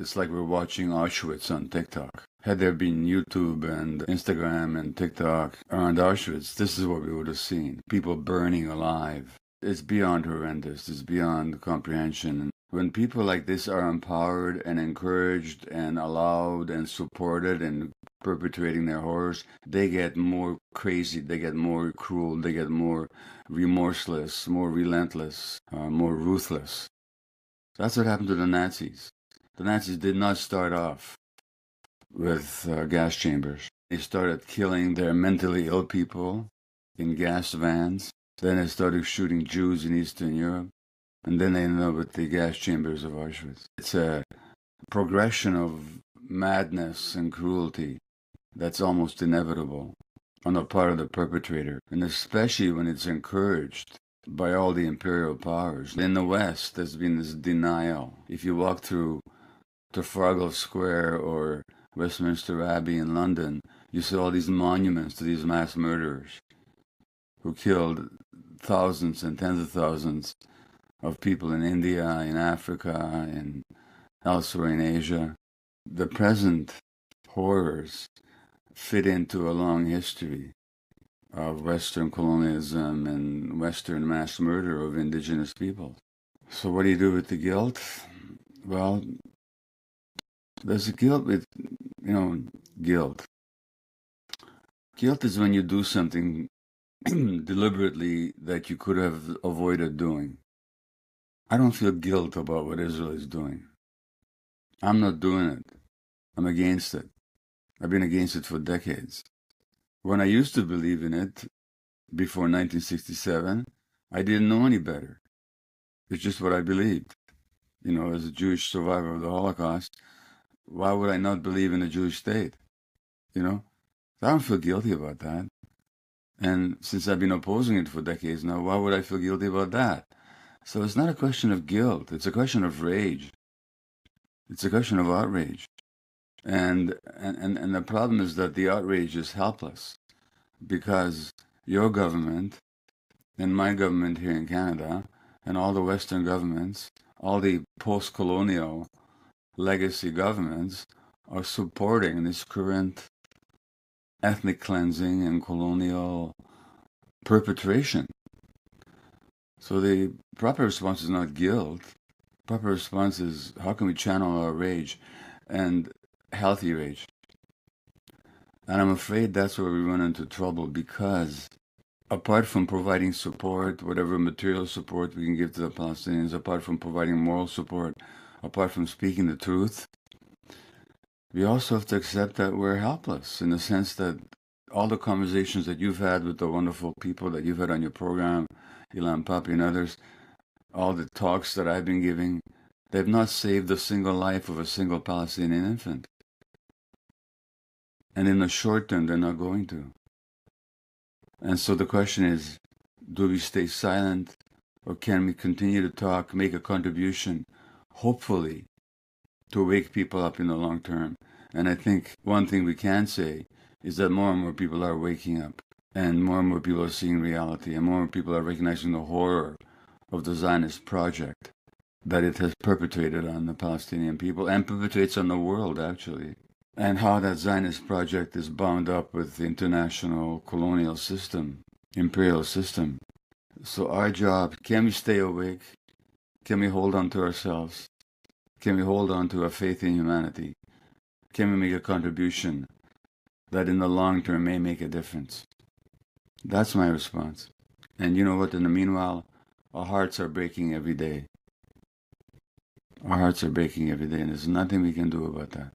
It's like we're watching Auschwitz on TikTok. Had there been YouTube and Instagram and TikTok around Auschwitz, this is what we would have seen. People burning alive. It's beyond horrendous. It's beyond comprehension. When people like this are empowered and encouraged and allowed and supported and perpetrating their horrors, they get more crazy, they get more cruel, they get more remorseless, more relentless, more ruthless. That's what happened to the Nazis. The Nazis did not start off with gas chambers. They started killing their mentally ill people in gas vans. Then they started shooting Jews in Eastern Europe. And then they ended up with the gas chambers of Auschwitz. It's a progression of madness and cruelty that's almost inevitable on the part of the perpetrator, and especially when it's encouraged by all the imperial powers. In the West, there's been this denial. If you walk through Trafalgar Square or Westminster Abbey in London, you see all these monuments to these mass murderers who killed thousands and tens of thousands of people in India, in Africa, and elsewhere in Asia. The present horrors fit into a long history of Western colonialism and Western mass murder of indigenous peoples. So what do you do with the guilt? Well, there's a guilt with, guilt. Guilt is when you do something deliberately that you could have avoided doing. I don't feel guilt about what Israel is doing. I'm not doing it. I'm against it. I've been against it for decades. When I used to believe in it, before 1967, I didn't know any better. It's just what I believed. As a Jewish survivor of the Holocaust, why would I not believe in a Jewish state? So I don't feel guilty about that. And since I've been opposing it for decades now, why would I feel guilty about that? So it's not a question of guilt. It's a question of rage. It's a question of outrage. And the problem is that the outrage is helpless because your government and my government here in Canada and all the Western governments, all the post-colonial legacy governments are supporting this current ethnic cleansing and colonial perpetration. So the proper response is not guilt. Proper response is how can we channel our rage and healthy rage. And I'm afraid that's where we run into trouble because apart from providing support, whatever material support we can give to the Palestinians, apart from providing moral support, apart from speaking the truth, we also have to accept that we're helpless in the sense that all the conversations that you've had with the wonderful people that you've had on your program, Ilan Pappé and others, all the talks that I've been giving, they've not saved a single life of a single Palestinian infant. And in the short term, they're not going to. And so the question is, do we stay silent or can we continue to talk, make a contribution, hopefully, to wake people up in the long term? And I think one thing we can say is that more and more people are waking up and more people are seeing reality and more people are recognizing the horror of the Zionist project that it has perpetrated on the Palestinian people and perpetrates on the world, actually. And how that Zionist project is bound up with the international colonial system, imperial system. So our job, can we stay awake? Can we hold on to ourselves? Can we hold on to our faith in humanity? Can we make a contribution that in the long term may make a difference? That's my response. And you know what? In the meanwhile, our hearts are breaking every day. Our hearts are breaking every day, and there's nothing we can do about that.